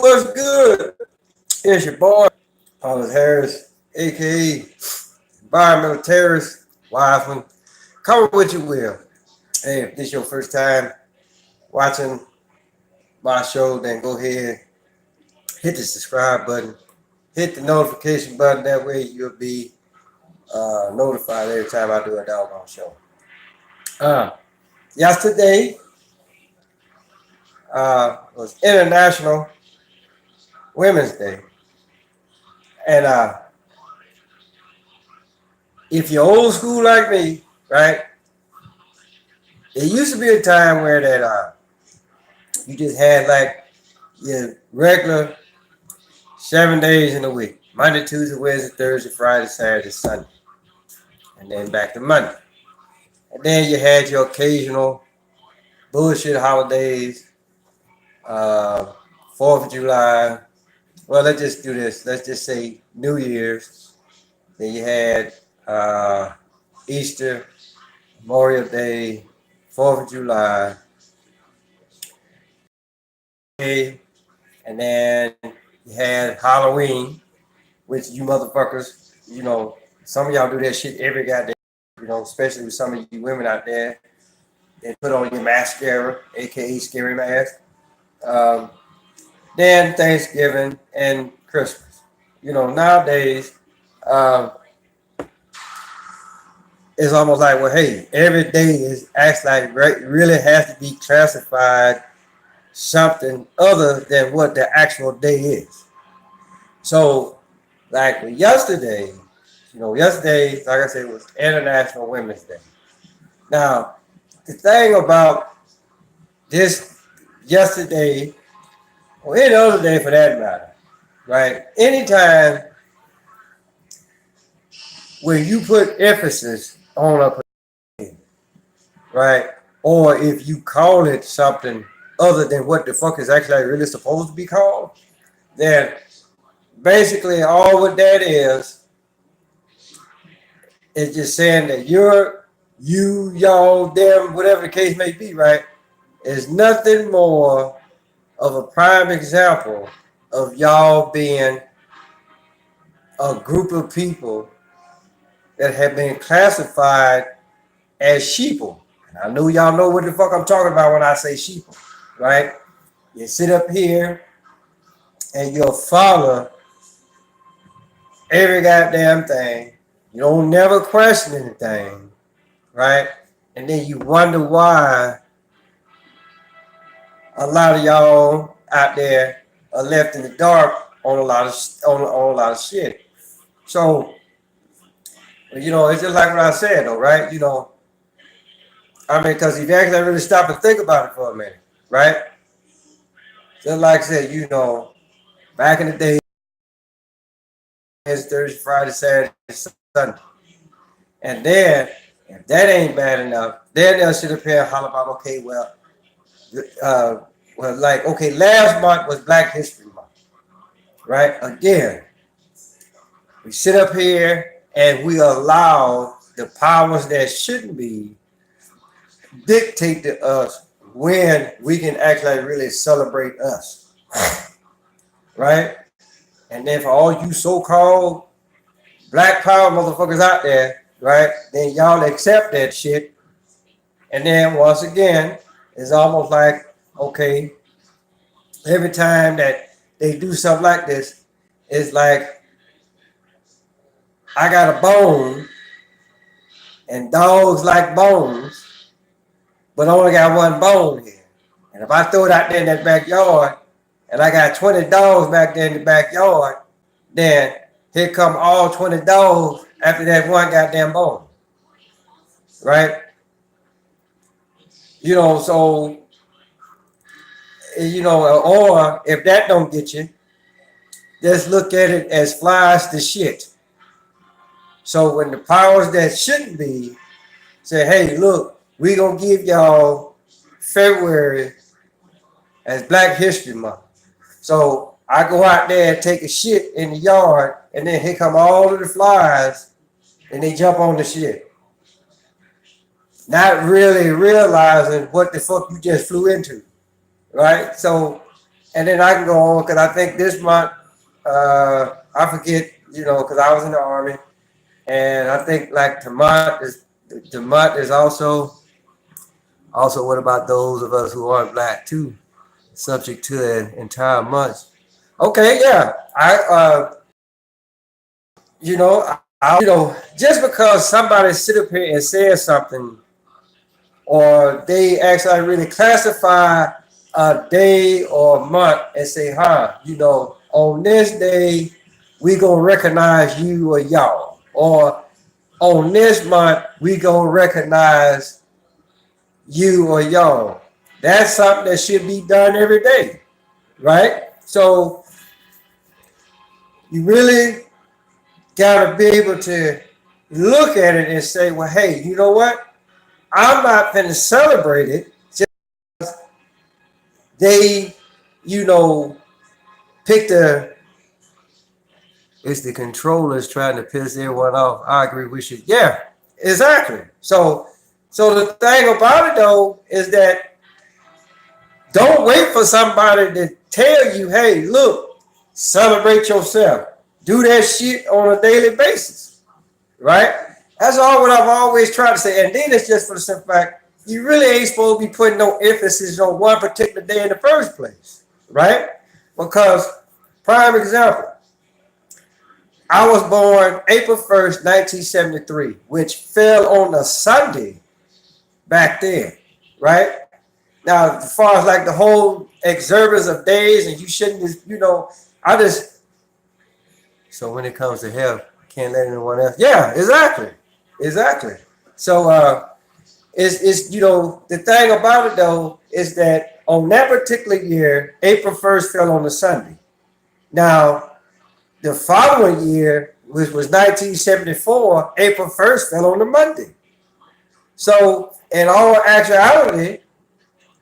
What's good? It's your boy, Thomas Harris, aka Environmental Terrorist, Wiseman. Cover what you will. Hey, if this is your first time watching my show, then go ahead, hit the subscribe button, hit the notification button. That way you'll be notified every time I do a doggone show. Uh, Yesterday was International Women's Day. And if you're old school like me, right, it used to be a time where that you just had like your regular 7 days in a week. Monday, Tuesday, Wednesday, Thursday, Friday, Saturday, Sunday. And then back to Monday. And then you had your occasional bullshit holidays, 4th of July. Well, let's just do this. Let's just say New Year's. Then you had Easter, Memorial Day, 4th of July. And then you had Halloween, which you motherfuckers, some of y'all do that shit every goddamn, especially with some of you women out there. They put on your mascara, aka scary mask. Then Thanksgiving and Christmas. Nowadays, it's almost like, well, hey, every day is actually like really has to be classified something other than what the actual day is. So, like yesterday, like I said, was International Women's Day. Now, the thing about this yesterday, or any other day for that matter, right? Anytime when you put emphasis on a position, right? Or if you call it something other than what the fuck is actually really supposed to be called, then basically all what that is just saying that you, y'all, them, whatever the case may be, right, is nothing more of a prime example of y'all being a group of people that have been classified as sheeple. And I know y'all know what the fuck I'm talking about when I say sheeple, right? You sit up here and you'll follow every goddamn thing. You don't never question anything, right? And then you wonder why a lot of y'all out there are left in the dark on a lot of shit. So, it's just like what I said, though, right? Because if you actually really stop and think about it for a minute, right? Just like I said, back in the day, it's Thursday, Friday, Saturday, Sunday. And then, if that ain't bad enough, then they'll sit up here and holler about, okay, last month was Black History Month, right? Again, we sit up here and we allow the powers that shouldn't be dictate to us when we can actually really celebrate us, right? And then for all you so-called Black Power motherfuckers out there, right, then y'all accept that shit. And then once again, it's almost like, okay, every time that they do something like this, it's like, I got a bone, and dogs like bones, but I only got one bone here. And if I throw it out there in that backyard, and I got 20 dogs back there in the backyard, then here come all 20 dogs after that one goddamn bone, right? So, or if that don't get you, just look at it as flies to shit. So when the powers that shouldn't be say, hey, look, we gonna give y'all February as Black History Month. So I go out there and take a shit in the yard, and then here come all of the flies, and they jump on the shit. Not really realizing what the fuck you just flew into, right? So, and then I can go on because I think this month, I forget, because I was in the army, and I think like the month is also. What about those of us who aren't black too, subject to an entire month? Okay, yeah, just because somebody sit up here and says something, or they actually really classify a day or a month and say, on this day, we gonna recognize you or y'all. Or on this month, we gonna recognize you or y'all. That's something that should be done every day, right? So you really gotta be able to look at it and say, well, hey, you know what? I'm not gonna celebrate it. They, you know, pick it's the controllers trying to piss everyone off. I agree. We should, yeah, exactly. So the thing about it though is that don't wait for somebody to tell you, hey, look, celebrate yourself. Do that shit on a daily basis, right? That's all what I've always tried to say. And then it's just for the simple fact, you really ain't supposed to be putting no emphasis on one particular day in the first place, right? Because, prime example, I was born April 1st, 1973, which fell on a Sunday back then, right? Now, as far as like the whole exuberance of days, and you shouldn't just, so when it comes to health, can't let anyone else. Yeah, exactly. So, it's the thing about it though is that on that particular year, April 1st fell on a Sunday. Now, the following year, which was 1974, April 1st fell on a Monday. So, in all actuality,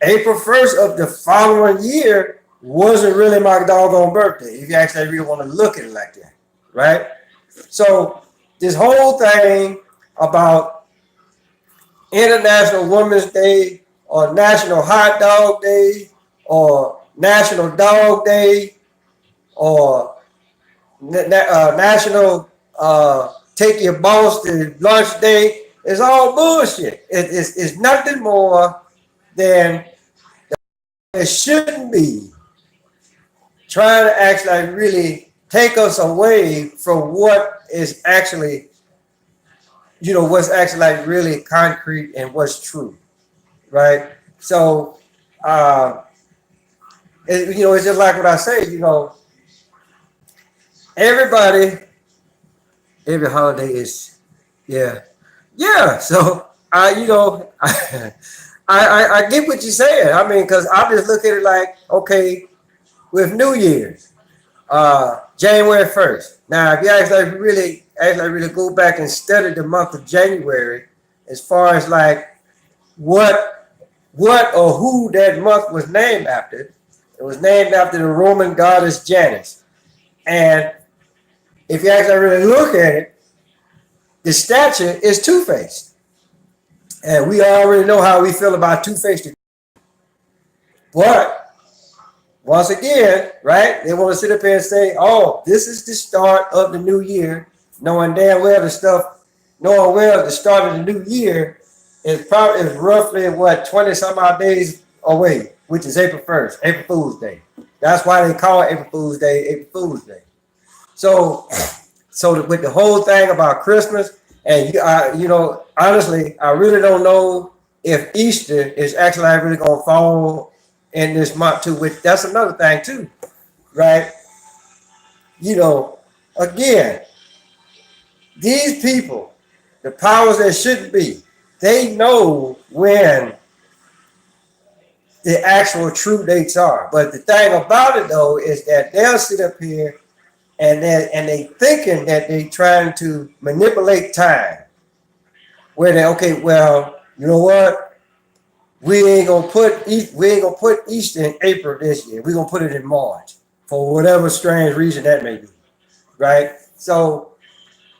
April 1st of the following year wasn't really my doggone birthday, if you actually really want to look at it like that, right? So, this whole thing about International Women's Day or National Hot Dog Day or National Dog Day or National Take Your Boss to Lunch Day is all bullshit. It's nothing more than it shouldn't be trying to actually really take us away from what is actually, what's actually like really concrete and what's true, right? So, it's just like what I say, everybody, every holiday is, yeah. Yeah. So, I get what you're saying. I mean, because I just look at it like, okay, with New Year's, January 1st. Now, if you actually really go back and study the month of January, as far as like what or who that month was named after, it was named after the Roman goddess Janus. And if you actually really look at it, the statue is two-faced. And we already know how we feel about two-faced. But once again, right, they want to sit up here and say, oh, this is the start of the new year, knowing damn well the start of the new year is roughly 20 some odd days away, which is April 1st, April Fool's Day. That's why they call it April Fool's Day. So with the whole thing about Christmas, and honestly, I really don't know if Easter is actually really gonna fall in this month too. Which that's another thing too, right? Again, these people, the powers that shouldn't be, they know when the actual true dates are. But the thing about it though is that they'll sit up here and they thinking that they trying to manipulate time. Where they, okay, well, you know what? We ain't gonna put Easter in April this year. We're gonna put it in March for whatever strange reason that may be, right? So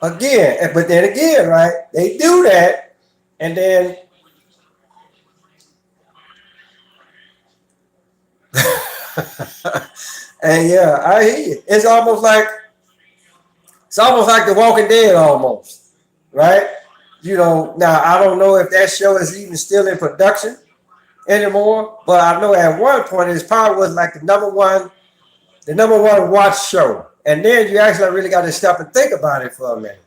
again, but then again, right? They do that, and then And yeah, I hear you. It's almost like The Walking Dead, almost, right? Now I don't know if that show is even still in production anymore, but I know at one point it probably was like the number one watch show. And then you actually really got to stop and think about it for a minute.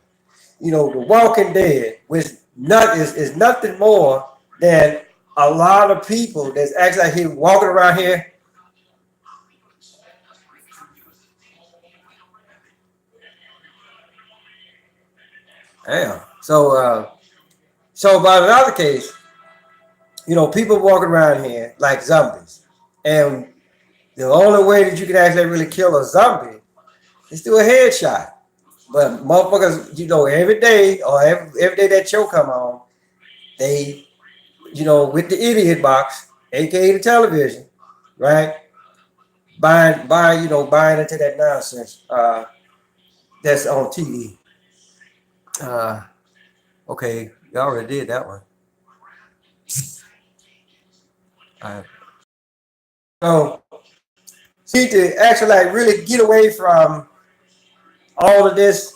The Walking Dead, which is nothing more than a lot of people that's actually here walking around here. Damn. So by another case, people walking around here like zombies, and the only way that you can actually really kill a zombie is through a headshot. But motherfuckers, every day or every day that show come on, they, with the idiot box, aka the television, right? Buying into that nonsense that's on TV. Uh, okay, you already did that one. So, see, to actually like really get away from all of this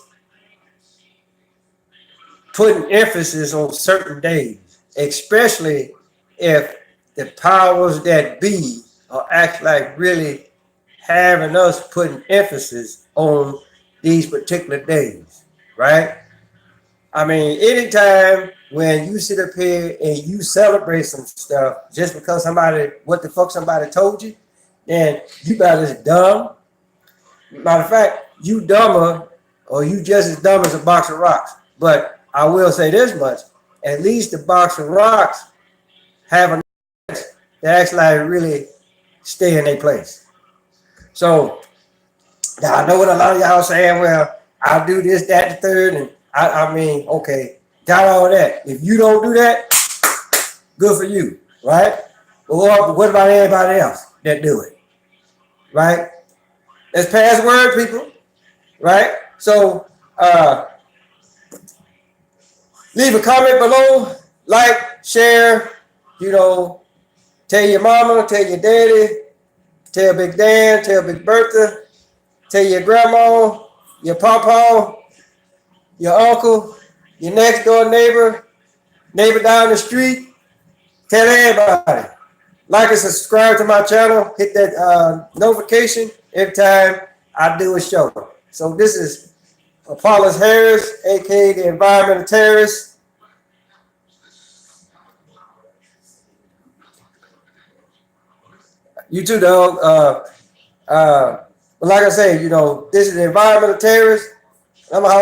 putting emphasis on certain days, especially if the powers that be are actually like really having us putting emphasis on these particular days, right? I mean, anytime when you sit up here and you celebrate some stuff just because what the fuck somebody told you, then you about as dumb. Matter of fact, you dumber or you just as dumb as a box of rocks. But I will say this much: at least the box of rocks have a that actually really stay in their place. So now I know what a lot of y'all saying. Well, I'll do this, that, the third, and I mean, okay, got all that. If you don't do that, good for you, right? But what about anybody else that do it, right? Let's pass word, people, right? So leave a comment below, like, share, tell your mama, tell your daddy, tell Big Dan, tell Big Bertha, tell your grandma, your papa, your uncle, your next door neighbor down the street. Tell everybody. Like and subscribe to my channel. Hit that notification every time I do a show. So this is Apollos Harris, aka the Environmental Terrorist. You too, dog. But like I say, this is the Environmental Terrorist. I'm gonna